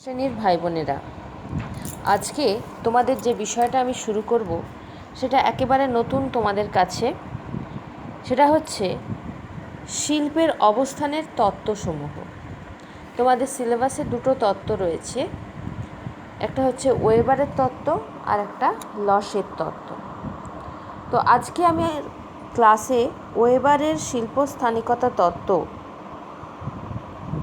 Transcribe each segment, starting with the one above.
শ্রেণীর ভাই বোনেরা, আজকে তোমাদের যে বিষয়টা আমি শুরু করব সেটা একেবারে নতুন তোমাদের কাছে। সেটা হচ্ছে শিল্পের অবস্থানের তত্ত্বসমূহ। তোমাদের সিলেবাসে দুটো তত্ত্ব রয়েছে, একটা হচ্ছে ওয়েবারের তত্ত্ব আর একটা লসের তত্ত্ব। তো আজকে আমি ক্লাসে ওয়েবারের শিল্পস্থানিকতা তত্ত্ব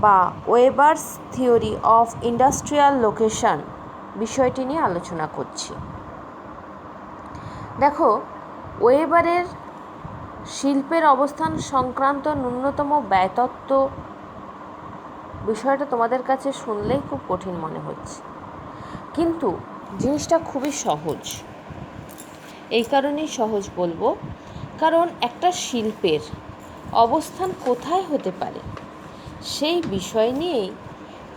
বা ওয়েবার্স থিওরি অফ ইন্ডাস্ট্রিয়াল লোকেশন বিষয়টি নিয়ে আলোচনা করছি। দেখো, ওয়েবারের শিল্পের অবস্থান সংক্রান্ত ন্যূনতম ব্যয়তত্ত্ব বিষয়টা তোমাদের কাছে শুনলেই খুব কঠিন মনে হচ্ছে, কিন্তু জিনিসটা খুবই সহজ। এই কারণেই সহজ বলবো, কারণ একটা শিল্পের অবস্থান কোথায় হতে পারে সেই বিষয় নিয়েই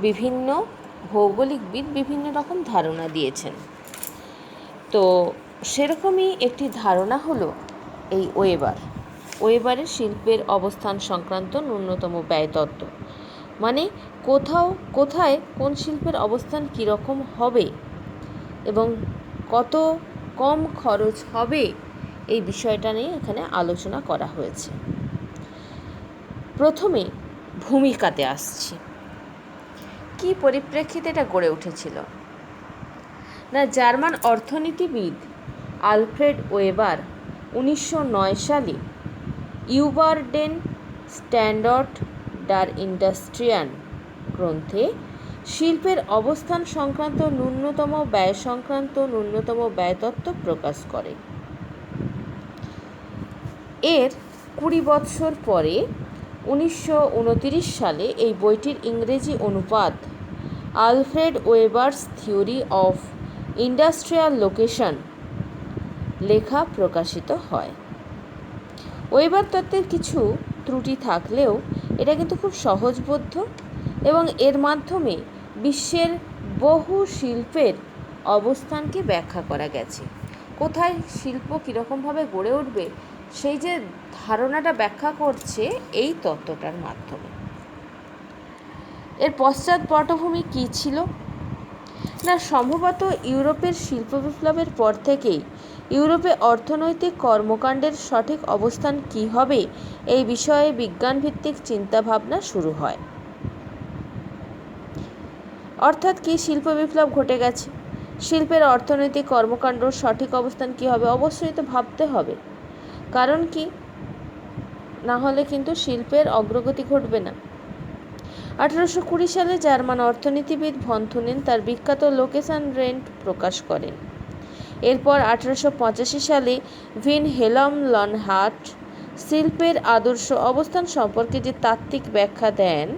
বিভিন্ন ভৌগোলিকবিদ বিভিন্ন রকম ধারণা দিয়েছেন। তো সেরকমই একটি ধারণা হলো এই ওয়েবারের শিল্পের অবস্থান সংক্রান্ত ন্যূনতম ব্যয়তত্ত্ব। মানে কোথায় কোন শিল্পের অবস্থান কীরকম হবে এবং কত কম খরচ হবে এই বিষয়টা নিয়ে এখানে আলোচনা করা হয়েছে। প্রথমে ভূমিকাতে আসছি। কি পরিপ্রেক্ষিতে এটা গড়ে উঠেছিল না, জার্মান অর্থনীতিবিদ আলফ্রেড ওয়েবার 1909 সালে ইউবারডেন স্ট্যান্ডার্ড ডার ইন্ডাস্ট্রিয়ান গ্রন্থে শিল্পের অবস্থান সংক্রান্ত ন্যূনতম ব্যয় সংক্রান্ত ন্যূনতম ব্যয়তত্ত্ব প্রকাশ করে। এর 20 বছর পরে 1929 সালে এই বইটির ইংরেজি অনুবাদ Alfred Weber's theory of industrial location লেখা প্রকাশিত হয়। ওয়েবার তত্ত্বের কিছু ত্রুটি থাকলেও এটা কিন্তু খুব সহজবোধ্য এবং এর মাধ্যমে বিশ্বের বহু শিল্পের অবস্থানকে ব্যাখ্যা করা গেছে। কোথায় শিল্প কীরকমভাবে গড়ে উঠবে সেই যে ধারণাটা ব্যাখ্যা করছে এই তত্ত্বটার মাধ্যমে। এর পশ্চাৎ পটভূমি কী ছিল না, সম্ভবত ইউরোপের শিল্প বিপ্লবের পর থেকেই ইউরোপে অর্থনৈতিক কর্মকাণ্ডের সঠিক অবস্থান কী হবে এই বিষয়ে বিজ্ঞানভিত্তিক চিন্তাভাবনা শুরু হয়। অর্থাৎ কি শিল্প বিপ্লব ঘটে গেছে, শিল্পের অর্থনৈতিক কর্মকাণ্ড সঠিক অবস্থান কী হবে অবশ্যই তো ভাবতে হবে। কারণ কি, না হলে কিন্তু শিল্পের অগ্রগতি ঘটবে না। 1820 সালে জার্মান অর্থনীতিবিদ ভন থুনেন তার বিখ্যাত লোকেশন রেন্ট প্রকাশ করেন। এরপর 1885 সালে ভিলহেল্ম লনহার্ট শিল্পের আদর্শ অবস্থান সম্পর্কে যে তাত্ত্বিক ব্যাখ্যা দেন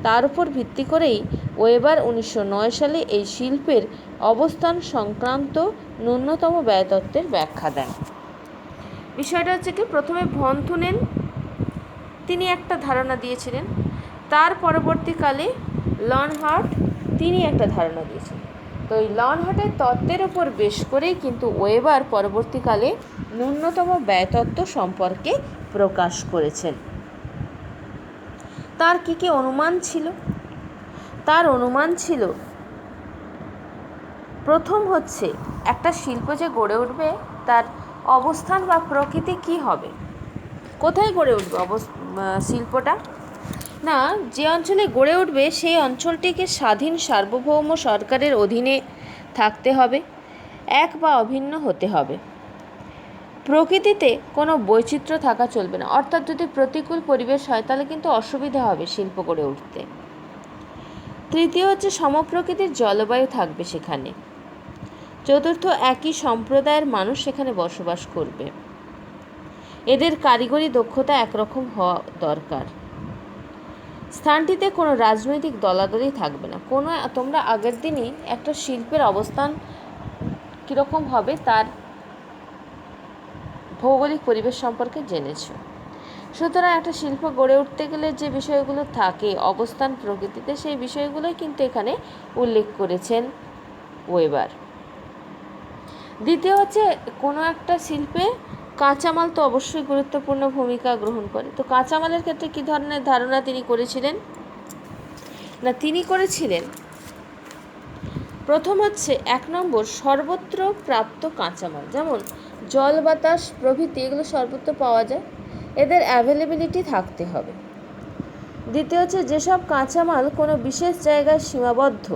তার উপর ভিত্তি করেই ওয়েবার 1909 সালে এই শিল্পের অবস্থান সংক্রান্ত ন্যূনতম ব্যয়তত্ত্বের ব্যাখ্যা দেন। বিষয়টা হচ্ছে কি, প্রথমে ভন থুনেন তিনি একটা ধারণা দিয়েছিলেন, তার পরবর্তীকালে লনহার্ট তিনি একটা ধারণা দিয়েছেন। তো এই লনহার্টের তত্ত্বের ওপর বেশ করেই কিন্তু ওয়েবার পরবর্তীকালে ন্যূনতম ব্যয়তত্ত্ব সম্পর্কে প্রকাশ করেছেন। তার কি কি অনুমান ছিল? তার অনুমান ছিল, প্রথম হচ্ছে একটা শিল্প যে গড়ে উঠবে তার অবস্থান বা প্রকৃতি কি হবে, কোথায় গড়ে উঠবে শিল্পটা না, যে অঞ্চলে গড়ে উঠবে সেই অঞ্চলটিকে স্বাধীন সার্বভৌম সরকারের অধীনে থাকতে হবে, এক বা অভিন্ন হতে হবে। প্রকৃতিতে কোনো বৈচিত্র্য থাকা চলবে না, অর্থাৎ যদি প্রতিকূল পরিবেশ হয় তাহলে কিন্তু অসুবিধা হবে শিল্প গড়ে উঠতে। তৃতীয় হচ্ছে সমপ্রকৃতির জলবায়ু থাকবে সেখানে। চতুর্থ, একই সম্প্রদায়ের মানুষ সেখানে বসবাস করবে, এদের কারিগরি দক্ষতা একরকম হওয়া দরকার। স্থানটিতে কোনো রাজনৈতিক দলাদলি থাকবে না। তোমরা আগের দিনই একটা শিল্পের অবস্থান কীরকম হবে তার ভৌগোলিক পরিবেশ সম্পর্কে জেনেছ। সুতরাং একটা শিল্প গড়ে উঠতে গেলে যে বিষয়গুলো থাকে অবস্থান প্রকৃতিতে, সেই বিষয়গুলোই কিন্তু এখানে উল্লেখ করেছেন ওয়েবার। দ্বিতীয় হচ্ছে, কোনো একটা শিল্পে কাঁচামাল তো অবশ্যই গুরুত্বপূর্ণ ভূমিকা গ্রহণ করে। তো কাঁচামালের ক্ষেত্রে কী ধরনের ধারণা তিনি করেছিলেন না, তিনি করেছিলেন প্রথম হচ্ছে 1 নম্বর সর্বত্র প্রাপ্ত কাঁচামাল, যেমন জল, বাতাস প্রভৃতি এগুলো সর্বত্র পাওয়া যায়, এদের অ্যাভেলেবিলিটি থাকতে হবে। দ্বিতীয় হচ্ছে যেসব কাঁচামাল কোনো বিশেষ জায়গায় সীমাবদ্ধ,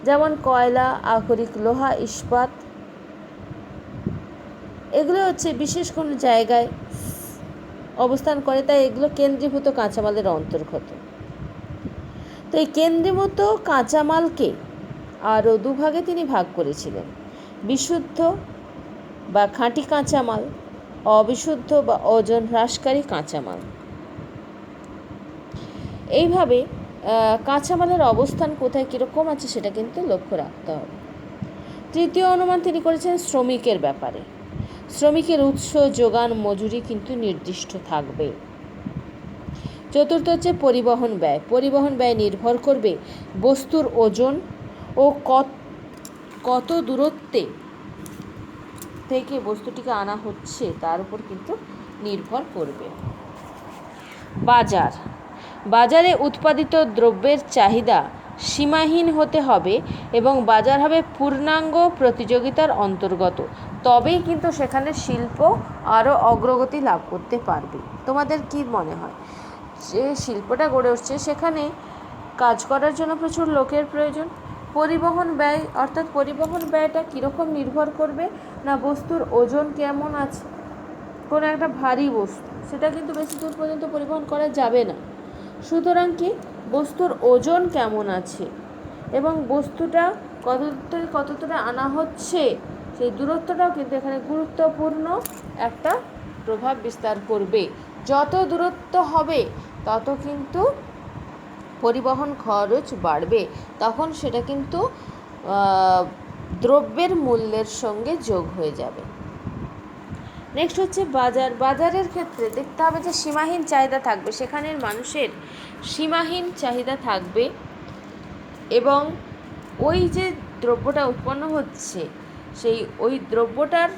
যেমন কয়লা, আকরিক লোহা, ইস্পাত, এগুলো হচ্ছে বিশেষ কোনো জায়গায় অবস্থান করে, তাই এগুলো কেন্দ্রীভূত কাঁচামালের অন্তর্গত। তো এই কেন্দ্রীভূত কাঁচামালকে আরও দুভাগে তিনি ভাগ করেছিলেন: বিশুদ্ধ বা খাঁটি কাঁচামাল, অবিশুদ্ধ বা ওজন হ্রাসকারী কাঁচামাল। এইভাবে কাঁচামালের অবস্থান কোথায় কীরকম আছে সেটা কিন্তু লক্ষ্য রাখতে হবে। তৃতীয় অনুমান তিনি করেছেন শ্রমিকের ব্যাপারে। শ্রমিকের উৎস, যোগান, মজুরি কিন্তু নির্দিষ্ট থাকবে। চতুর্থ হচ্ছে পরিবহন ব্যয়। পরিবহন ব্যয় নির্ভর করবে বস্তুর ওজন ও কত দূরত্বে থেকে বস্তুটিকে আনা হচ্ছে তার উপর কিন্তু নির্ভর করবে। বাজারে উৎপাদিত দ্রব্যের চাহিদা সীমাহীন হতে হবে এবং বাজার হবে পূর্ণাঙ্গ প্রতিযোগিতার অন্তর্গত, তবেই কিন্তু সেখানে শিল্প আরও অগ্রগতি লাভ করতে পারবে। তোমাদের কি মনে হয়, যে শিল্পটা গড়ে উঠছে সেখানে কাজ করার জন্য প্রচুর লোকের প্রয়োজন? পরিবহন ব্যয়, অর্থাৎ পরিবহন ব্যয়টা কীরকম নির্ভর করবে না বস্তুর ওজন কেমন আছে। কোনো একটা ভারী বস্তু সেটা কিন্তু বেশি দূর পর্যন্ত পরিবহন করা যাবে না, সুতরাং কি বস্তুর ওজন কেমন আছে এবং বস্তুটা কত দূরে আনা হচ্ছে সেই দূরত্বটাও কিন্তু এখানে গুরুত্বপূর্ণ একটা প্রভাব বিস্তার করবে। যত দূরত্ব হবে তত কিন্তু পরিবহন খরচ বাড়বে, তখন সেটা কিন্তু দ্রব্যের মূল্যের সঙ্গে যোগ হয়ে যাবে। নেক্সট হচ্ছে বাজারের ক্ষেত্রে দেখতে হবে যে সীমাহীন চাহিদা থাকবে, সেখানের মানুষের সীমাহীন চাহিদা থাকবে এবং ওই যে দ্রব্যটা উৎপন্ন হচ্ছে ওই দ্রব্যটার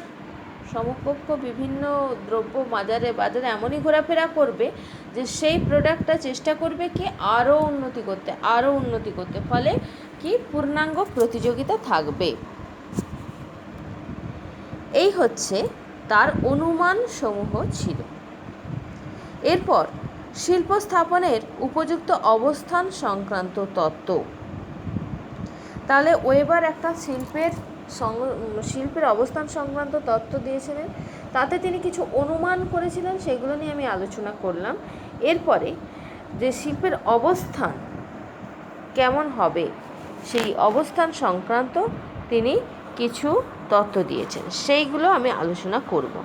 সমকক্ষ বিভিন্ন দ্রব্য বাজারে এমনই ঘোরাফেরা করবে যে সেই প্রোডাক্টটা চেষ্টা করবে কি আরও উন্নতি করতে, ফলে কি পূর্ণাঙ্গ প্রতিযোগিতা থাকবে। এই হচ্ছে তার অনুমান সমূহ ছিল। এরপর শিল্প স্থাপনের উপযুক্ত অবস্থান সংক্রান্ত তত্ত্ব। তাহলে ওয়েবার একটা শিল্পের অবস্থান সংক্রান্ত তত্ত্ব দিয়েছিলেন, তাতে তিনি কিছু অনুমান করেছিলেন, সেগুলো নিয়ে আমি আলোচনা করলাম। এরপরে যে শিল্পের অবস্থান কেমন হবে সেই অবস্থান সংক্রান্ত তিনি কিছু তত্ত্ব দিয়েছেন, সেইগুলো আমি আলোচনা করব।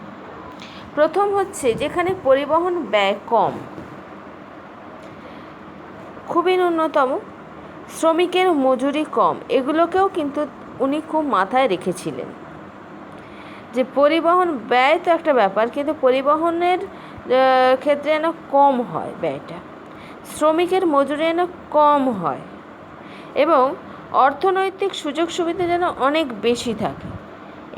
প্রথম হচ্ছে যেখানে পরিবহন ব্যয় কম, খুবই ন্যূনতম, শ্রমিকের মজুরি কম, এগুলোকেও কিন্তু উনি খুব মাথায় রেখেছিলেন যে পরিবহন ব্যয় তো একটা ব্যাপার, কিন্তু পরিবহনের ক্ষেত্রে যেন কম হয় ব্যয়টা, শ্রমিকের মজুরি যেন কম হয় এবং অর্থনৈতিক সুযোগ সুবিধা যেন অনেক বেশি থাকে।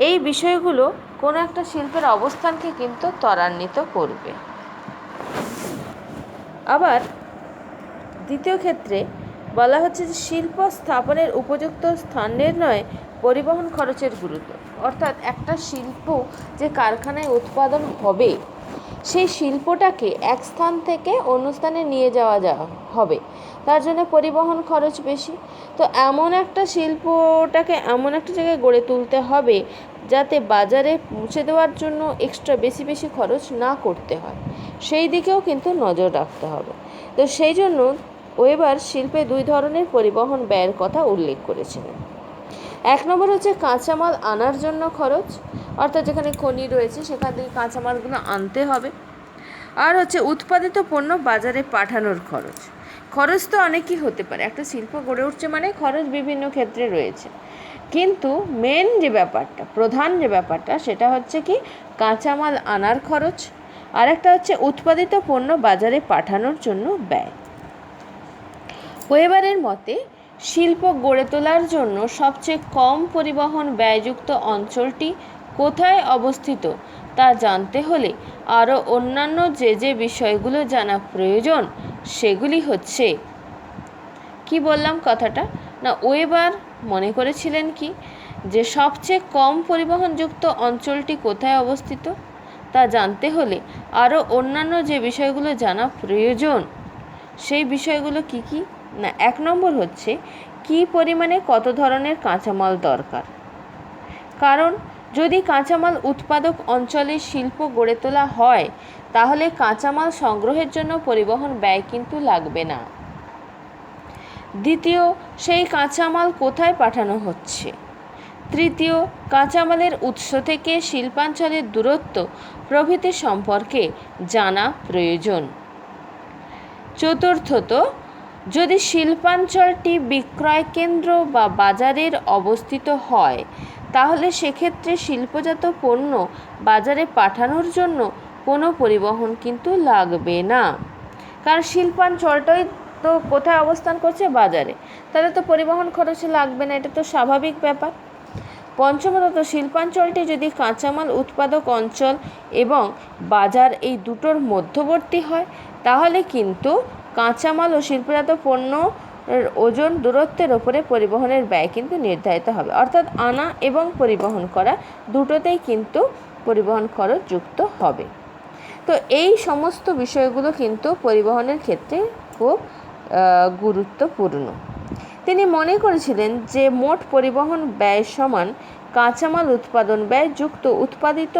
এই বিষয়গুলো কোনো একটা শিল্পের অবস্থানকে কিন্তু ত্বরান্বিত করবে। আবার দ্বিতীয় ক্ষেত্রে বলা হচ্ছে যে শিল্প স্থাপনের উপযুক্ত স্থান নির্ণয়ে পরিবহন খরচের গুরুত্ব, অর্থাৎ একটা শিল্প যে কারখানায় উৎপাদন হবে সেই শিল্পটাকে এক স্থান থেকে অন্য স্থানে নিয়ে যাওয়া হবে, তার জন্য পরিবহন খরচ বেশি। তো এমন একটা শিল্পটাকে এমন একটা জায়গায় গড়ে তুলতে হবে যাতে বাজারে পৌঁছে দেওয়ার জন্য এক্সট্রা বেশি খরচ না করতে হয়, সেই দিকেও কিন্তু নজর রাখতে হবে। তো সেই জন্য ওয়েবার শিল্পে 2 ধরনের পরিবহন ব্যয়ের কথা উল্লেখ করেছিলেন। 1 নম্বর হচ্ছে কাঁচামাল আনার জন্য খরচ, অর্থাৎ যেখানে খনি রয়েছে সেখান থেকে কাঁচামালগুলো আনতে হবে। আর হচ্ছে উৎপাদিত পণ্য বাজারে পাঠানোর খরচ তো অনেকই হতে পারে, একটা শিল্প গড়ে উঠছে মানে খরচ বিভিন্ন ক্ষেত্রে রয়েছে, কিন্তু প্রধান যে ব্যাপারটা সেটা হচ্ছে কি কাঁচামাল আনার খরচ, আর একটা হচ্ছে উৎপাদিত পণ্য বাজারে পাঠানোর জন্য ব্যয়। ওয়েবারের মতে শিল্প গড়ে তোলার জন্য সবচেয়ে কম পরিবহন ব্যয়যুক্ত অঞ্চলটি কোথায় অবস্থিত তা জানতে হলে আরও অন্যান্য যে বিষয়গুলো জানা প্রয়োজন সেগুলি হচ্ছে, কি বললাম কথাটা, না ওয়েবার মনে করেছিলেন কি যে সবচেয়ে কম পরিবহনযুক্ত অঞ্চলটি কোথায় অবস্থিত তা জানতে হলে আরও অন্যান্য যে বিষয়গুলো জানা প্রয়োজন সেই বিষয়গুলো কি কি না 1 নম্বর হচ্ছে কি পরিমাণে কত ধরনের কাঁচামাল দরকার। কারণ যদি কাঁচামাল উৎপাদক অঞ্চলে শিল্প গড়ে তোলা হয় তাহলে কাঁচামাল সংগ্রহের জন্য পরিবহন ব্যয় কিন্তু লাগবে না। দ্বিতীয়, সেই কাঁচামাল কোথায় পাঠানো হচ্ছে। তৃতীয়, কাঁচামালের উৎস থেকে শিল্পাঞ্চলের দূরত্ব প্রভৃতি সম্পর্কে জানা প্রয়োজন। চতুর্থত, যদি শিল্পাঞ্চলটি বিক্রয় কেন্দ্র বা বাজারের অবস্থিত হয় তাহলে সেক্ষেত্রে শিল্পজাত পণ্য বাজারে পাঠানোর জন্য কোনো পরিবহন কিন্তু লাগবে না, কারণ শিল্পাঞ্চলটাই তো কোথায় অবস্থান করছে, বাজারে, তাহলে তো পরিবহন খরচ লাগবে না, এটা তো স্বাভাবিক ব্যাপার। পঞ্চমত, শিল্পাঞ্চলটি যদি কাঁচামাল উৎপাদক অঞ্চল এবং বাজার এই দুটোর মধ্যবর্তী হয় তাহলে কিন্তু কাঁচামাল ও শিল্পজাত পণ্য ওজন দূরত্বের ওপরে পরিবহনের ব্যয় কিন্তু নির্ধারিত হবে, অর্থাৎ আনা এবং পরিবহন করা দুটোতেই কিন্তু পরিবহন খরচ যুক্ত হবে। তো এই সমস্ত বিষয়গুলো কিন্তু পরিবহনের ক্ষেত্রে খুব গুরুত্বপূর্ণ। তিনি মনে করেছিলেন যে মোট পরিবহন ব্যয় সমান কাঁচামাল উৎপাদন ব্যয় যুক্ত উৎপাদিত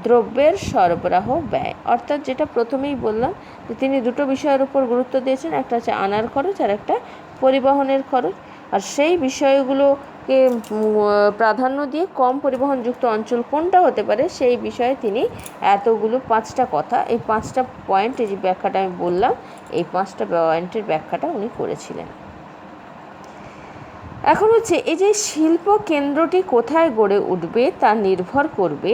দ্রব্যের সরবরাহ ব্যয়, অর্থাৎ যেটা প্রথমেই বললাম যে তিনি দুটো বিষয়ের উপর গুরুত্ব দিয়েছেন, একটা হচ্ছে আনার খরচ আর একটা পরিবহনের খরচ, আর সেই বিষয়গুলোকে প্রাধান্য দিয়ে কম পরিবহনযুক্ত অঞ্চল কোনটা হতে পারে সেই বিষয়ে তিনি এতগুলো 5টা কথা, এই 5টা পয়েন্ট, এই যে ব্যাখ্যাটা আমি বললাম, এই 5টা পয়েন্টের ব্যাখ্যাটা উনি করেছিলেন। এখন হচ্ছে এই যে শিল্প কেন্দ্রটি কোথায় গড়ে উঠবে তা নির্ভর করবে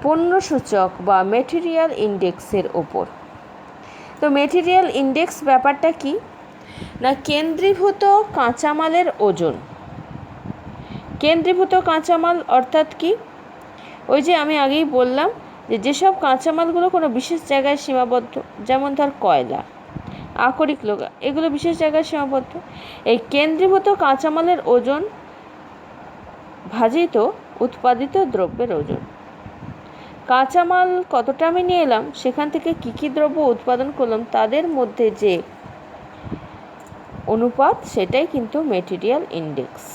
পণ্যসূচক বা মেটেরিয়াল ইন্ডেক্সের ওপর। তো মেটেরিয়াল ইন্ডেক্স ব্যাপারটা কি না, কেন্দ্রীভূত কাঁচামালের ওজন। কেন্দ্রীভূত কাঁচামাল অর্থাৎ কি, ওই যে আমি আগেই বললাম যে যেসব কাঁচামালগুলো কোনো বিশেষ জায়গায় সীমাবদ্ধ, যেমন ধর কয়লা, আকরিক লোহা, এগুলো বিশেষ জায়গায় সীমাবদ্ধ। এই কেন্দ্রীভূত কাঁচামালের ওজন ভাজিত উৎপাদিত দ্রব্যের ওজন। কাঁচামাল কতটা আমি নিয়ে এলাম, সেখান থেকে কী কী দ্রব্য উৎপাদন করলাম, তাদের মধ্যে যে অনুপাত সেটাই কিন্তু মেটেরিয়াল ইন্ডেক্স।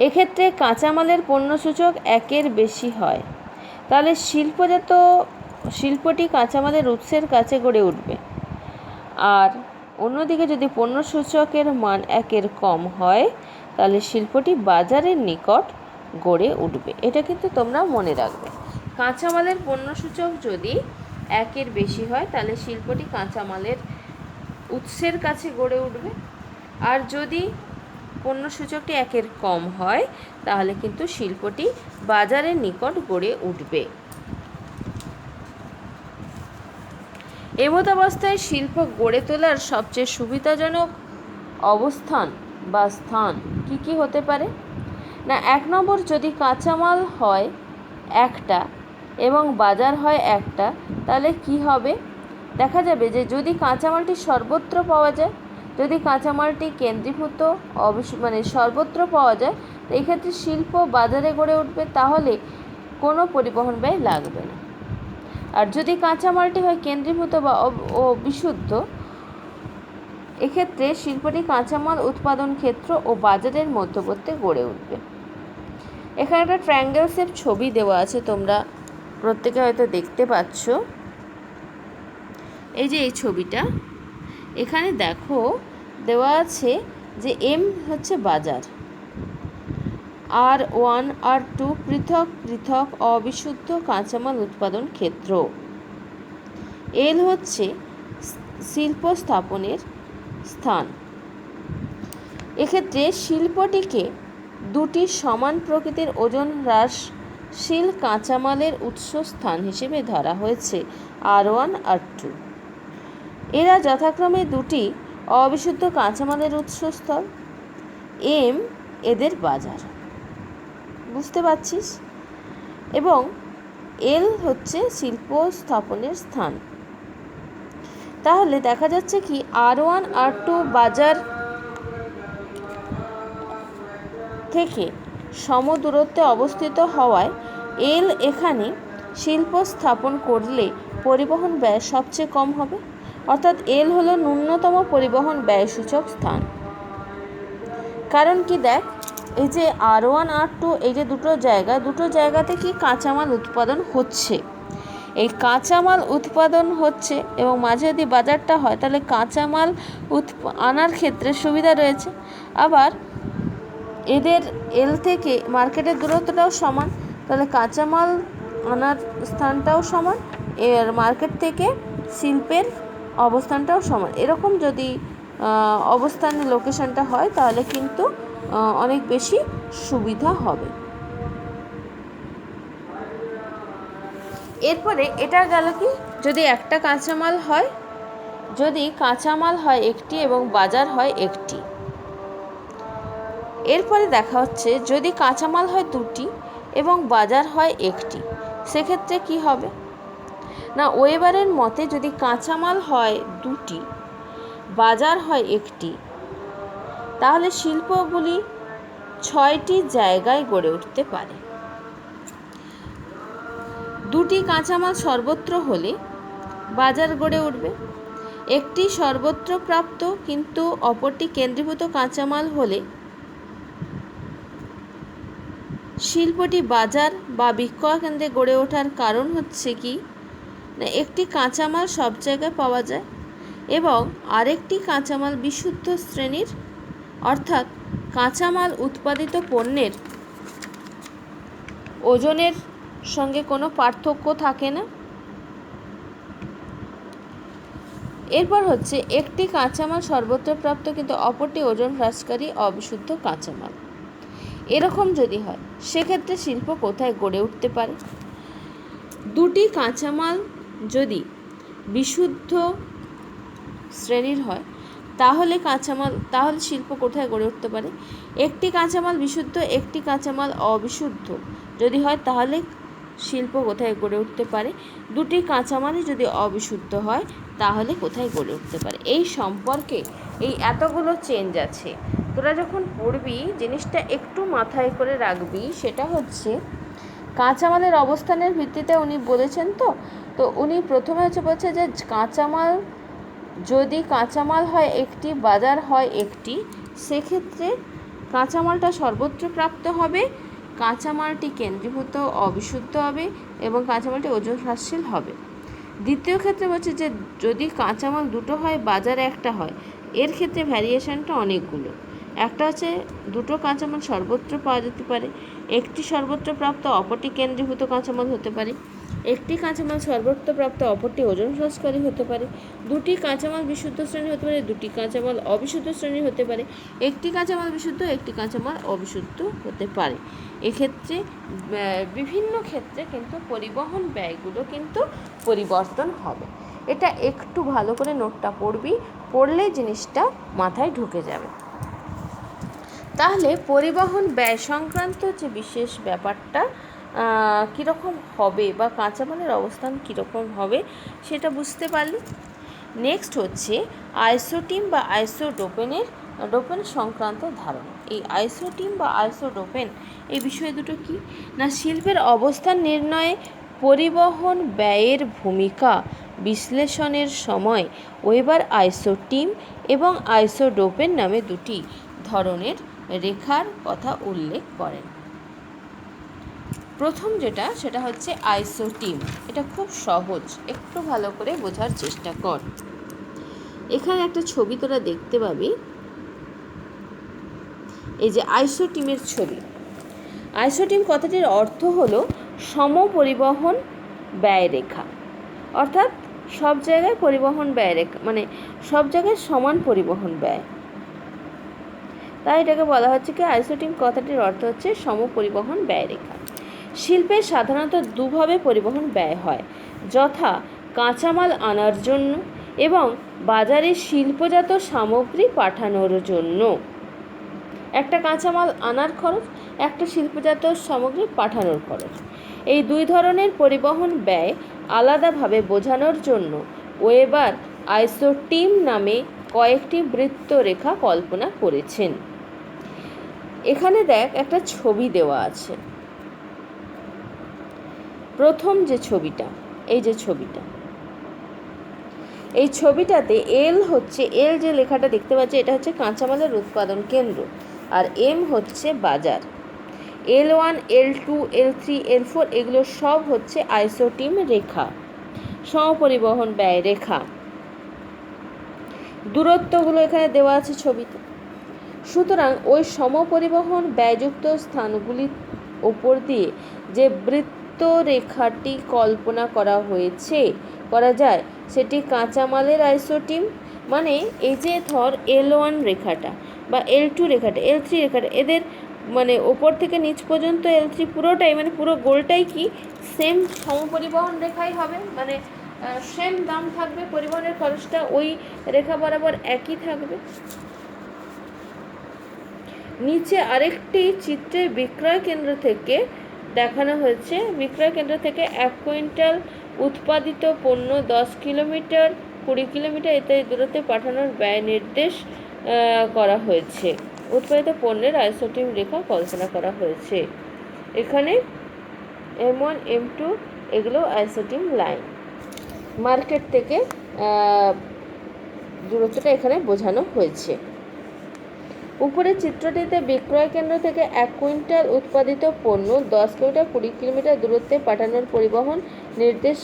এক্ষেত্রে কাঁচামালের পণ্যসূচক 1-এর বেশি হয় তাহলে শিল্পটি কাঁচামালের উৎসের কাছে গড়ে উঠবে, আর অন্যদিকে যদি পণ্যসূচকের মান 1-এর কম হয় তাহলে শিল্পটি বাজারের নিকট গড়ে উঠবে। এটা কিন্তু তোমরা মনে রাখবে, কাঁচামালের পণ্যসূচক যদি 1-এর বেশি হয় তাহলে শিল্পটি কাঁচামালের উৎসের কাছে গড়ে উঠবে, আর যদি পণ্যসূচকটি 1-এর কম হয় তাহলে কিন্তু শিল্পটি বাজারের নিকট গড়ে উঠবে। এমতাবস্থায় শিল্প গড়ে তোলার সবচেয়ে সুবিধাজনক অবস্থান বা স্থান কি কি হতে পারে না, 1 নম্বর, যদি কাঁচামাল হয় একটা এবং বাজার হয় একটা তাহলে কি হবে, দেখা যাবে যে যদি কাঁচামালটি সর্বত্র পাওয়া যায়, যদি কাঁচামালটি কেন্দ্রীভূত সর্বত্র পাওয়া যায়, এই ক্ষেত্রে শিল্প বাজারে গড়ে উঠবে, তাহলে কোনো পরিবহন ব্যয় লাগবে না। আর যদি কাঁচামালটি হয় কেন্দ্রীভূত বা বিশুদ্ধ, এক্ষেত্রে শিল্পটি কাঁচামাল উৎপাদন ক্ষেত্র ও বাজারের মধ্যবর্তী গড়ে উঠবে। এখানে একটা ট্রায়াঙ্গেল শেপ ছবি দেওয়া আছে, তোমরা প্রত্যেকে হয়তো দেখতে পাচ্ছ। এই যে এই ছবিটা, এখানে দেখো দেওয়া আছে যে এম হচ্ছে বাজার, R1 R2 পৃথক পৃথক অবিশুদ্ধ কাঁচামাল উৎপাদন ক্ষেত্র, এল হচ্ছে শিল্প স্থাপনের স্থান। এক্ষেত্রে শিল্পটিকে দুটি সমান প্রকৃতির ওজন হ্রাসশীল কাঁচামালের উৎস স্থান হিসেবে ধরা হয়েছে R1 R2। এরা যথাক্রমে দুটি অবিশুদ্ধ কাঁচামালের উৎসস্থল, এম এদের বাজার, বুঝতে পারছিস, এবং এল হচ্ছে শিল্প স্থাপনের স্থান। তাহলে দেখা যাচ্ছে কি R1 R2 বাজার থেকে সম দূরত্বে অবস্থিত হওয়ায় এল এখানে শিল্প স্থাপন করলে পরিবহন ব্যয় সবচেয়ে কম হবে, অর্থাৎ এল হলো ন্যূনতম পরিবহন ব্যয়সূচক স্থান। কারণ কি দেখ, এই যে R1 R2 এই যে দুটো জায়গাতে কি কাঁচামাল উৎপাদন হচ্ছে, এই কাঁচামাল উৎপাদন হচ্ছে এবং মাঝে যদি বাজারটা হয় তাহলে কাঁচামাল আনার ক্ষেত্রে সুবিধা রয়েছে। আবার এদের এল থেকে মার্কেটের দূরত্বটাও সমান, তাহলে কাঁচামাল আনার স্থানটাও সমান, এর মার্কেট থেকে শিল্পের অবস্থানটাও সমান। এরকম যদি অবস্থানের লোকেশনটা হয় তাহলে কিন্তু অনেক বেশি সুবিধা হবে। এরপরে এটা গেল কি, যদি একটা কাঁচামাল হয়, যদি কাঁচামাল হয় একটি এবং বাজার হয় একটি। এরপরে দেখা হচ্ছে যদি কাঁচামাল হয় দুটি এবং বাজার হয় একটি, সেক্ষেত্রে কি হবে না, ওয়েবারের মতে যদি কাঁচামাল হয় দুটি, বাজার হয় একটি, তাহলে শিল্পগুলি 6টি জায়গায় গড়ে উঠতে পারে। দুটি কাঁচামাল সর্বত্র হলে বাজার গড়ে উঠবে। একটি সর্বত্র প্রাপ্ত কিন্তু অপরটি কেন্দ্রীভূত কাঁচামাল হলে শিল্পটি বাজার বা বিক্রয় কেন্দ্রে গড়ে ওঠার কারণ হচ্ছে কি না, একটি কাঁচামাল সব জায়গায় পাওয়া যায় এবং আরেকটি কাঁচামাল বিশুদ্ধ শ্রেণীর, অর্থাৎ কাঁচামাল উৎপাদিত পণ্যের ওজনের সঙ্গে কোনো পার্থক্য থাকে না। এরপর হচ্ছে একটি কাঁচামাল সর্বত্র প্রাপ্ত কিন্তু অপরটি ওজন হ্রাসকারী অবিশুদ্ধ কাঁচামাল। এরকম যদি হয় সেক্ষেত্রে শিল্প কোথায় গড়ে উঠতে পারে? দুটি কাঁচামাল যদি বিশুদ্ধ শ্রেণীর হয় তাহলে শিল্প কোথায় গড়ে উঠতে পারে? একটি কাঁচামাল বিশুদ্ধ, একটি কাঁচামাল অবিশুদ্ধ যদি হয় তাহলে শিল্প কোথায় গড়ে উঠতে পারে? দুটি কাঁচামালই যদি অবিশুদ্ধ হয় তাহলে কোথায় গড়ে উঠতে পারে? এই সম্পর্কে এই এতগুলো চেঞ্জ আছে, তোরা যখন পড়বি জিনিসটা একটু মাথায় করে রাখবি। সেটা হচ্ছে কাঁচামালের অবস্থানের ভিত্তিতে উনি বলেছেন। তো উনি প্রথমে বলছে যে যদি কাঁচামাল হয় একটি, বাজার হয় একটি, সেক্ষেত্রে কাঁচামালটা সর্বত্র প্রাপ্ত হবে, কাঁচামালটি কেন্দ্রীভূত অবিশুদ্ধ হবে এবং কাঁচামালটি ওজন হ্রাসশীল হবে। দ্বিতীয় ক্ষেত্রে বলছে যে যদি কাঁচামাল দুটো হয়, বাজারে একটা হয়, এর ক্ষেত্রে ভ্যারিয়েশনটা অনেকগুলো। একটা হচ্ছে দুটো কাঁচামাল সর্বত্র পাওয়া যেতে পারে, একটি সর্বত্র প্রাপ্ত অপরটি কেন্দ্রীভূত কাঁচামাল হতে পারে, একটি কাঁচামাল সর্বত্র প্রাপ্ত অপরটি ওজন হ্রাসকারী হতে পারে, দুটি কাঁচামাল বিশুদ্ধ শ্রেণীর হতে পারে, দুটি কাঁচামাল অবিশুদ্ধ শ্রেণীর হতে পারে, একটি কাঁচামাল বিশুদ্ধ, একটি কাঁচামাল অবিশুদ্ধ হতে পারে। এক্ষেত্রে বিভিন্ন ক্ষেত্রে কিন্তু পরিবহন ব্যয়গুলো কিন্তু পরিবর্তন হবে। এটা একটু ভালো করে নোটটা পড়বি, পড়লে জিনিসটা মাথায় ঢুকে যাবে। তাহলে পরিবহন ব্যয় সংক্রান্ত যে বিশেষ ব্যাপারটা কীরকম হবে বা কাঁচামালের অবস্থান কীরকম হবে সেটা বুঝতে পারলি। নেক্সট হচ্ছে আইসোটিম বা ডোপেন সংক্রান্ত ধারণা। এই আইসোটিম বা আইসোডোপেন এই বিষয় দুটো কি না, শিল্পের অবস্থান নির্ণয়ে পরিবহন ব্যয়ের ভূমিকা বিশ্লেষণের সময় ওয়েবার আইসোটিম এবং আইসোডোপেন নামে দুটি ধরনের রেখার কথা উল্লেখ করেন। প্রথম সেটা হচ্ছে আইসোটিম। এটা খুব সহজ, একটু ভালো করে বোঝার চেষ্টা কর। এখানে একটা ছবি তোরা দেখতে পাবি, এই যে আইসোটিমের ছবি। আইসোটিম কথাটির অর্থ হলো সমপরিবহন ব্যয় রেখা, অর্থাৎ সব জায়গায় পরিবহন ব্যয় রেখা, মানে সব জায়গায় সমান পরিবহন ব্যয়, তাই এটাকে বলা হচ্ছে কি আইসোটিম কথাটির অর্থ হচ্ছে সমপরিবহন ব্যয় রেখা। শিল্পে সাধারণত দুভাবে পরিবহন ব্যয় হয়, যথা কাঁচামাল আনার জন্য এবং বাজারে শিল্পজাত সামগ্রী পাঠানোর জন্য। একটা কাঁচামাল আনার খরচ, একটা শিল্পজাত সামগ্রী পাঠানোর খরচ। এই দুই ধরনের পরিবহন ব্যয় আলাদাভাবে বোঝানোর জন্য ওয়েবার আইসোটিম নামে কয়েকটি বৃত্তরেখা কল্পনা করেছেন। এখানে দেখ একটা ছবি দেওয়া আছে। প্রথম যে ছবিটা, এই যে ছবিটা, এই ছবিটাতে এল যে লেখাটা দেখতে পাচ্ছি এটা হচ্ছে কাঁচামালের উৎপাদন কেন্দ্র, আর এম হচ্ছে বাজার। L1, L2, L3, L4 এগুলো সব হচ্ছে আইসোটিম রেখা, সমপরিবহন ব্যয় রেখা। দূরত্বগুলো এখানে দেওয়া আছে ছবিতে। সুতরাং ওই সমপরিবহন ব্যয়যুক্ত স্থানগুলির ওপর দিয়ে যে বৃত্তরেখাটি কল্পনা করা যায় সেটি কাঁচামালের আইসোটিম। মানে এই যে ধর L1 রেখাটা বা L2 রেখাটা, L3 রেখাটা, এদের মানে ওপর থেকে নিচ পর্যন্ত L3 পুরোটাই, মানে পুরো গোলটাই কি সেম সমপরিবহন রেখাই হবে, মানে সেম দাম থাকবে, পরিবহনের খরচটা ওই রেখা বরাবর একই থাকবে। নিচে আরেকটি চিত্রে বিক্রয় কেন্দ্র থেকে দেখানো হয়েছে, বিক্রয় কেন্দ্র থেকে 1 কুইন্টাল উৎপাদিত পণ্য 10 কিলোমিটার 20 কিলোমিটার ইত্যাদি দূরত্বে পাঠানোর ব্যয় নির্দেশ করা হয়েছে। উৎপাদিত পণ্যের আইসোটিম রেখা কল্পনা করা হয়েছে। এখানে M1, M2 এগুলো আইসোটিম লাইন। মার্কেট থেকে দূরত্বটা এখানে বোঝানো হয়েছে। উপরের চিত্রটিতে বিক্রয় কেন্দ্র থেকে 1 কুইন্টাল উৎপাদিত পণ্য 10 কিলোমিটার 20 কিলোমিটার দূরত্বে পাঠানোর পরিবহন নির্দেশ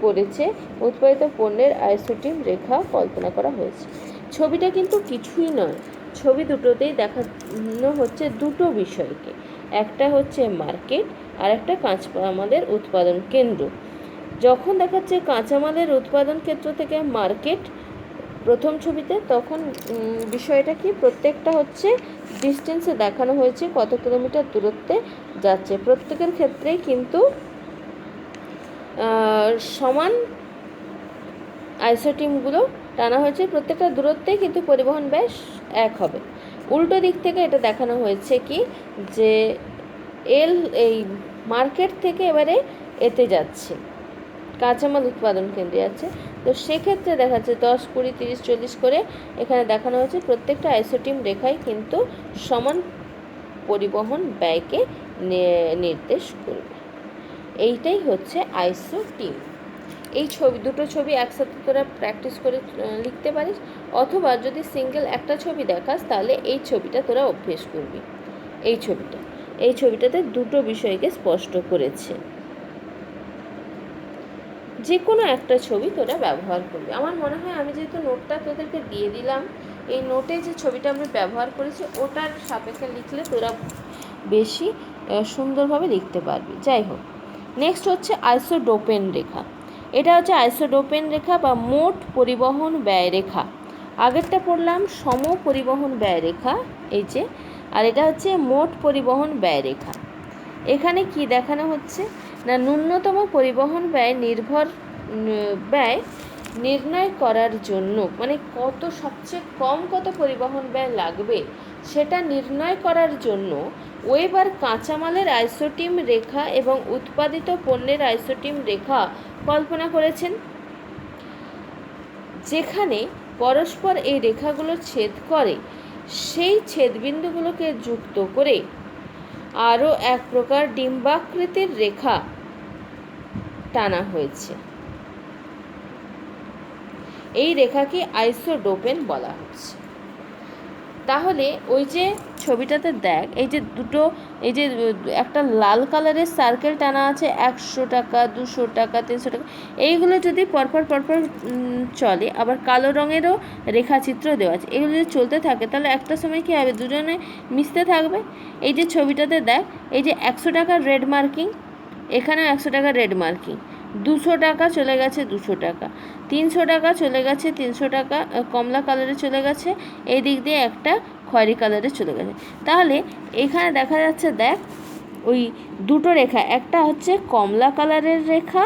করেছে উৎপাদিত পণ্যের আইসোটিম রেখা কল্পনা করা হয়েছে। ছবিটা কিন্তু কিছুই নয়, ছবি দুটোতেই দেখানো হচ্ছে দুটো বিষয়কে, একটা হচ্ছে মার্কেট আর একটা কাঁচামালের উৎপাদন কেন্দ্র। যখন দেখাচ্ছে কাঁচামালের উৎপাদন ক্ষেত্র থেকে মার্কেট প্রথম ছবিতে, তখন বিষয়টা কি প্রত্যেকটা হচ্ছে ডিস্টেন্সে দেখানো হয়েছে, কত কিলোমিটার দূরত্বে যাচ্ছে। প্রত্যেকের ক্ষেত্রেই কিন্তু সমান আইসোটিমগুলো টানা হয়েছে, প্রত্যেকটা দূরত্বেই কিন্তু পরিবহন ব্যয় এক হবে। উল্টো দিক থেকে এটা দেখানো হয়েছে কি যে এই মার্কেট থেকে এবারে এতে যাচ্ছে, কাঁচামাল উৎপাদন কেন্দ্রে যাচ্ছে। তো সেক্ষেত্রে দেখা যাচ্ছে 10, 20, 30, 40 করে এখানে দেখানো হয়েছে। প্রত্যেকটা আইসোটিম রেখাই কিন্তু সমান পরিবহন ব্যয়কে নির্দেশ করবে। এইটাই হচ্ছে আইসোটিম। এই দুটো ছবি একসাথে তোরা প্র্যাকটিস করে লিখতে পারিস, অথবা যদি সিঙ্গেল একটা ছবি দেখাস তাহলে এই ছবিটা তোরা অভ্যেস করবি। এই ছবিটাতে দুটো বিষয়কে স্পষ্ট করেছে। যে কোনো একটা ছবি তোরা ব্যবহার করবি। আমার মনে হয় আমি যেহেতু নোটটা তোদেরকে দিয়ে দিলাম, এই নোটে যে ছবিটা আমি ব্যবহার করেছি ওটার সাপেক্ষে লিখলে তোরা বেশি সুন্দরভাবে লিখতে পারবি। যাই হোক, নেক্সট হচ্ছে আইসোডোপেন রেখা। এটা হচ্ছে আইসোডোপেন রেখা বা মোট পরিবহন ব্যয় রেখা। আগেরটা পড়লাম সম পরিবহন ব্যয় রেখা, এই যে, আর এটা হচ্ছে মোট পরিবহন ব্যয় রেখা। এখানে কি দেখানো হচ্ছে না, ন্যূনতম পরিবহন ব্যয় নির্ণয় করার জন্য, মানে সবচেয়ে কম কত পরিবহন ব্যয় লাগবে সেটা নির্ণয় করার জন্য ওয়েব আর কাঁচামালের আইসোটিম রেখা এবং উৎপাদিত পণ্যের আইসোটিম রেখা কল্পনা করেছেন, যেখানে পরস্পর এই রেখাগুলো ছেদ করে সেই ছেদবিন্দুগুলোকে যুক্ত করে আরও এক প্রকার ডিম্বাকৃতির রেখা টানা হয়েছে। এই রেখাকে আইসোডোপেন বলা হচ্ছে। তাহলে ওই যে ছবিটাতে দেখ, এই যে একটা লাল কালারের সার্কেল টানা আছে, 100 টাকা, 200 টাকা, 300 টাকা, এইগুলো যদি পরপর চলে, আবার কালো রঙেরও রেখাচিত্র দেওয়া আছে, এগুলো যদি চলতে থাকে তাহলে একটা সময় কী হবে, দুজনে মিশতে থাকবে। এই যে ছবিটাতে দেখ, এই যে 100 টাকার রেড মার্কিং, এখানেও 100 টাকার রেড মার্কিং, 200 টাকা চলে গেছে 200 টাকা, 300 টাকা চলে গেছে 300 টাকা, কমলা কালারে চলে গেছে, এই দিক দিয়ে একটা খয়েরি কালারে চলে গেছে। তাহলে এখানে দেখা যাচ্ছে, দেখ ওই দুটো রেখা, একটা হচ্ছে কমলা কালারের রেখা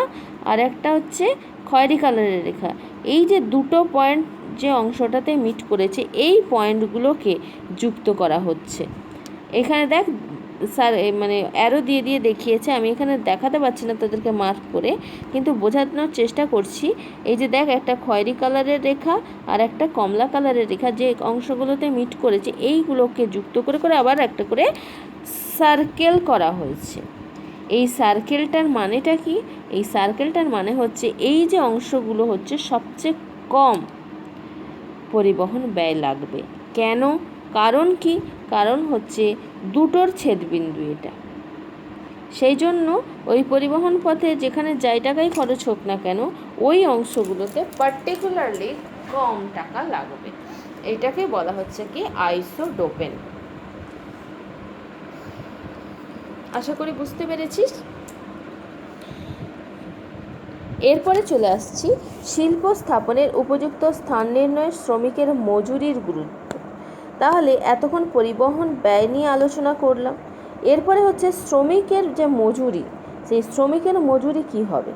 আর একটা হচ্ছে খয়েরি কালারের রেখা। এই যে দুটো পয়েন্ট যে অংশটাতে মিট করেছে, এই পয়েন্টগুলোকে যুক্ত করা হচ্ছে। এখানে দেখ স্যার মানে অ্যারো দিয়ে দিয়ে দেখিয়েছে, আমি এখানে দেখাতে পারছি না তাদেরকে মার্ক করে, কিন্তু বোঝানোর চেষ্টা করছি। এই যে দেখ, একটা খয়েরি কালারের রেখা আর একটা কমলা কালারের রেখা যে অংশগুলোতে মিট করেছে, এইগুলোকে যুক্ত করে করে আবার একটা করে সার্কেল করা হয়েছে। এই সার্কেলটার মানেটা কি? এই সার্কেলটার মানে হচ্ছে এই যে অংশগুলো হচ্ছে সবচেয়ে কম পরিবহন ব্যয় লাগবে। কেন? কারণ কি? কারণ হচ্ছে দুটোর ছেদবিন্দু এটা। সেই জন্য ওই পরিবহন পথে যেখানে যাই টাকাই খরচ হোক না কেন, ওই অংশগুলোতে পার্টিকুলারলি কম টাকা লাগবে। এটাকে বলা হচ্ছে কি আইসোডোপেন। আশা করি বুঝতে পেরেছিস। এরপরে চলে আসছি শিল্প স্থাপনের উপযুক্ত স্থান নির্ণয়ে শ্রমিকের মজুরির গুরুত্ব। তাহলে এতক্ষণ পরিবহন ব্যয় নিয়ে আলোচনা করলাম। এরপরে হচ্ছে শ্রমিকের যে মজুরি, সেই শ্রমিকের মজুরি কি হবে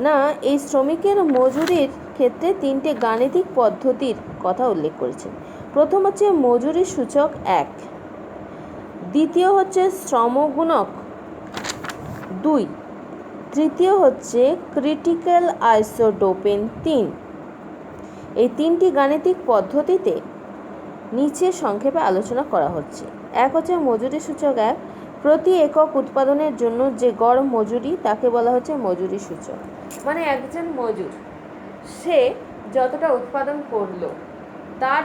না, এই শ্রমিকের মজুরির ক্ষেত্রে তিনটে গাণিতিক পদ্ধতির কথা উল্লেখ করেছে। প্রথম হচ্ছে মজুরি সূচক 1, দ্বিতীয় হচ্ছে শ্রমগুণক 2, তৃতীয় হচ্ছে ক্রিটিক্যাল আইসোডোপেন 3। এই তিনটি গাণিতিক পদ্ধতিতে নিচে সংক্ষেপে আলোচনা করা হচ্ছে। এক হচ্ছে মজুরি সূচক 1, প্রতি একক উৎপাদনের জন্য যে গড় মজুরি তাকে বলা হচ্ছে মজুরি সূচক। মানে একজন মজুর সে যতটা উৎপাদন করলো তার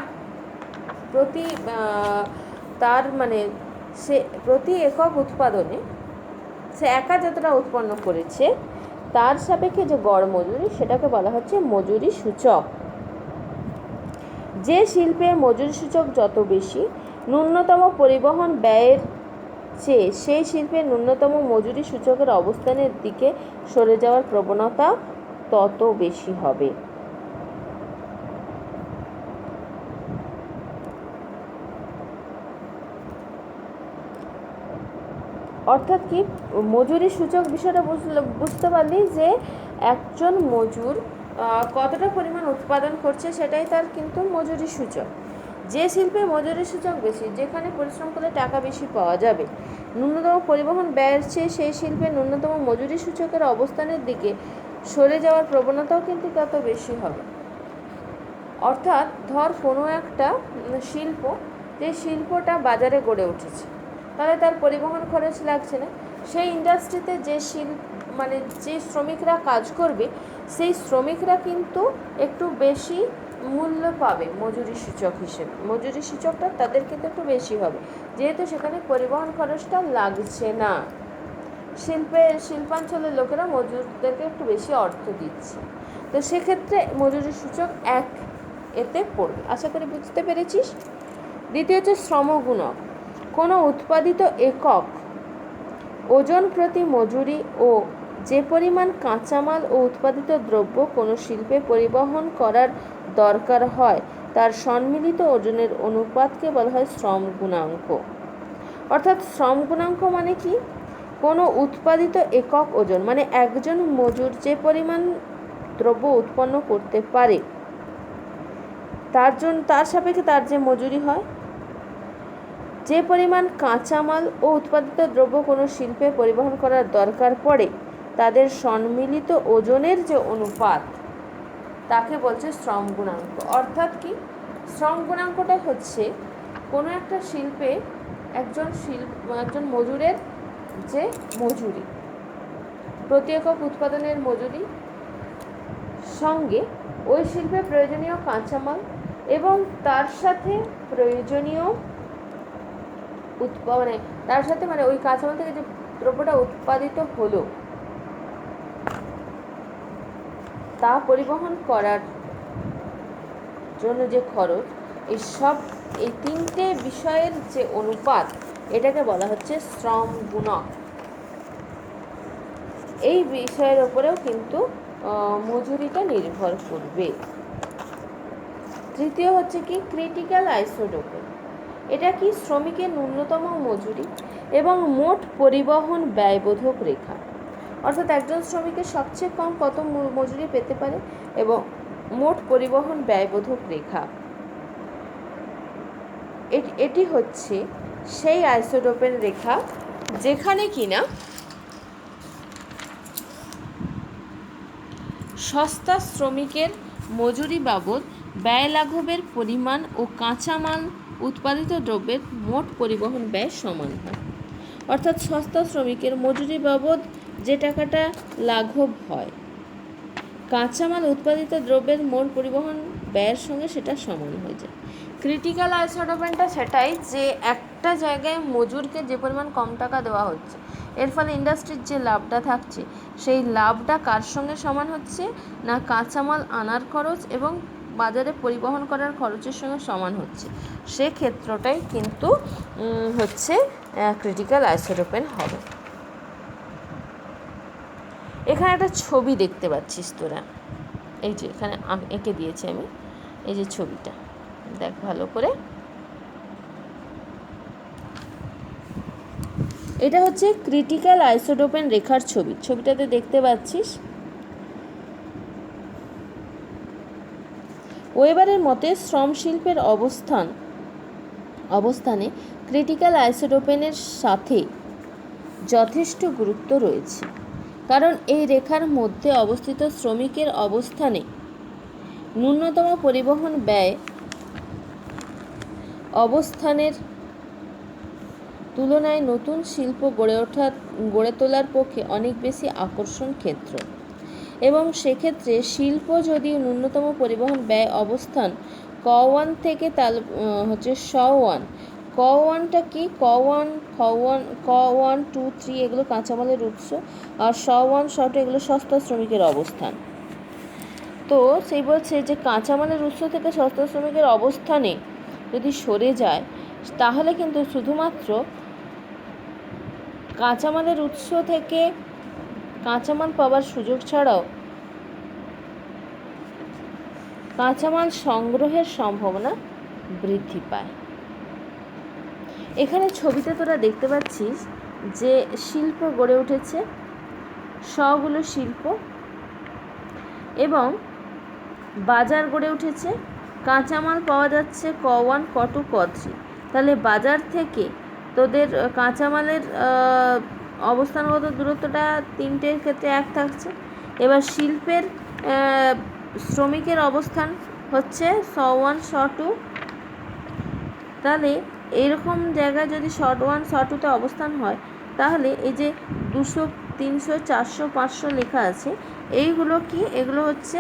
প্রতি একক উৎপাদনে সে একা যতটা উৎপন্ন করেছে তার সাপেক্ষে যে গড় মজুরি সেটাকে বলা হচ্ছে মজুরি সূচক। যে শিল্পে মজুরি সূচক যত বেশি, ন্যূনতম পরিবহন ব্যয়ের চেয়ে সেই শিল্পের ন্যূনতম মজুরি সূচকের অবস্থানের দিকে সরে যাওয়ার প্রবণতা তত বেশি হবে। অর্থাৎ কি মজুরি সূচক বিষয়টা বুঝতে পারলি যে একজন মজুর কতটা পরিমাণ উৎপাদন করছে সেটাই তার কিন্তু মজুরি সূচক। যে শিল্পে মজুরি সূচক বেশি, যেখানে পরিশ্রম করলে টাকা বেশি পাওয়া যাবে, ন্যূনতম পরিবহন ব্যয়ের চেয়ে সেই শিল্পের ন্যূনতম মজুরি সূচকের অবস্থানের দিকে সরে যাওয়ার প্রবণতাও কিন্তু তত বেশি হবে। অর্থাৎ ধর কোনো একটা শিল্প, যে শিল্পটা বাজারে গড়ে উঠেছে, তাহলে তার পরিবহন খরচ লাগছে না। সেই ইন্ডাস্ট্রিতে যে যে শ্রমিকরা কাজ করবে, সেই শ্রমিকরা কিন্তু একটু বেশি মূল্য পাবে মজুরি সূচক হিসেবে। মজুরি সূচকটা তাদের কিন্তু একটু বেশি হবে, যেহেতু সেখানে পরিবহন খরচটা লাগছে না। শিল্পাঞ্চলের লোকেরা মজুরদেরকে একটু বেশি অর্থ দিচ্ছে, তো সেক্ষেত্রে মজুরি সূচক 1 এতে পড়বে। আশা করি বুঝতে পেরেছিস। দ্বিতীয় হচ্ছে শ্রমগুণক। কোনো উৎপাদিত একক ওজন প্রতি মজুরি ও যে পরিমাণ কাঁচামাল ও উৎপাদিত দ্রব্য কোনো শিল্পে পরিবহন করার দরকার হয় তার সম্মিলিত ওজনের অনুপাতকে বলা হয় শ্রম গুণাঙ্ক। অর্থাৎ শ্রম গুণাঙ্ক মানে কি? কোনো উৎপাদিত একক ওজন, মানে একজন মজুর যে পরিমাণ দ্রব্য উৎপন্ন করতে পারে তার সাপেক্ষে তার যে মজুরি হয়, যে পরিমাণ কাঁচামাল ও উৎপাদিত দ্রব্য কোনো শিল্পে পরিবহন করার দরকার পড়ে তাদের সম্মিলিত ওজনের যে অনুপাত তাকে বলছে শ্রম গুণাঙ্ক। অর্থাৎ কি শ্রম গুণাঙ্কটা হচ্ছে কোনো একটা শিল্পে একজন মজুরের যে মজুরি, প্রতি একক উৎপাদনের মজুরি সঙ্গে ওই শিল্পে প্রয়োজনীয় কাঁচামাল এবং তার সাথে প্রয়োজনীয় ওই কাঁচামাল থেকে যে দ্রব্যটা উৎপাদিত হলো তা পরিবহন করার জন্য যে খরচ, এই তিনটে বিষয়ের যে অনুপাত এটাকে বলা হচ্ছে শ্রম গুণক। এই বিষয়ের ওপরেও কিন্তু মজুরিটা নির্ভর করবে। তৃতীয় হচ্ছে কি ক্রিটিক্যাল আইসোডোপেন। এটা কি শ্রমিকের ন্যূনতম মজুরি এবং মোট পরিবহন ব্যয়বোধক রেখা। অর্থাৎ একজন শ্রমিকের সবচেয়ে কম কত মজুরি পেতে পারে এবং মোট পরিবহন ব্যয়বোধক রেখা। এটি হচ্ছে সেই আইসোটোপেন রেখা যেখানে কিনা সস্তা শ্রমিকের মজুরি বাবদ ব্যয় লাঘবের পরিমাণ ও কাঁচামাল উৎপাদিত দ্রব্যের মোট পরিবহন ব্যয় সমান হয়। অর্থাৎ সস্তা শ্রমিকের মজুরি বাবদ যে টাকাটা লাঘব হয়, কাঁচামাল উৎপাদিত দ্রব্যের মোট পরিবহন ব্যয়ের সঙ্গে সেটা সমান হয়ে যায়। ক্রিটিক্যাল আইসোটোপেনটা সেটাই, যে একটা জায়গায় মজুরকে যে পরিমাণ কম টাকা দেওয়া হচ্ছে, এর ফলে ইন্ডাস্ট্রির যে লাভটা থাকছে, সেই লাভটা কার সঙ্গে সমান হচ্ছে না কাঁচামাল আনার খরচ এবং বাজারে পরিবহন করার খরচের সঙ্গে সমান হচ্ছে। সে ক্ষেত্রটাই কিন্তু হচ্ছে ক্রিটিক্যাল আইসোটোপেন হবে। এখানে একটা ছবি দেখতে পাচ্ছিস তোরা, এই যে এখানে এঁকে দিয়েছি আমি, এই যে ছবিটা দেখ ভালো করে। এটা হচ্ছে ক্রিটিক্যাল আইসোটোপেন রেখার ছবি। ছবিটাতে দেখতে পাচ্ছিস ওয়েবারের মতে শ্রম শিল্পের অবস্থানে ক্রিটিক্যাল আইসোটোপেনের সাথে যথেষ্ট গুরুত্ব রয়েছে, কারণ এই রেখার মধ্যে অবস্থিত শ্রমিকের অবস্থানে ন্যূনতম পরিবহন ব্যয় অবস্থানের তুলনায় নতুন শিল্প গড়ে তোলার পক্ষে অনেক বেশি আকর্ষণ ক্ষেত্র, এবং সেক্ষেত্রে শিল্প যদি ন্যূনতম পরিবহন ব্যয় অবস্থান ক1 থেকে স1, ক1টা কি, ক1 2 3 এগুলো কাঁচামালের উৎস, আর স1 স2 এগুলো সস্তা শ্রমিকের অবস্থান। তো সেই বলছে যে কাঁচামালের উৎস থেকে সস্তা শ্রমিকের অবস্থানে যদি সরে যায়, তাহলে কিন্তু শুধুমাত্র কাঁচামালের উৎস থেকে কাঁচামাল পাওয়ার সুযোগ ছাড়াও কাঁচামাল সংগ্রহের সম্ভাবনা বৃদ্ধি পায়। এখানে ছবিতে তোরা দেখতে পাচ্ছিস যে শিল্প গড়ে উঠেছে, সগুলো শিল্প, এবং বাজার গড়ে উঠেছে, কাঁচামাল পাওয়া যাচ্ছে ক1 ক2 ক3। তাহলে বাজার থেকে তোদের কাঁচামালের অবস্থানগত দূরত্বটা তিনটের ক্ষেত্রে এক থাকছে। এবার শিল্পের শ্রমিকের অবস্থান হচ্ছে স1 স2। তাহলে এইরকম জায়গায় যদি স1 স2তে অবস্থান হয়, তাহলে এই যে 200 300 400 500 লেখা আছে, এইগুলো কি, এগুলো হচ্ছে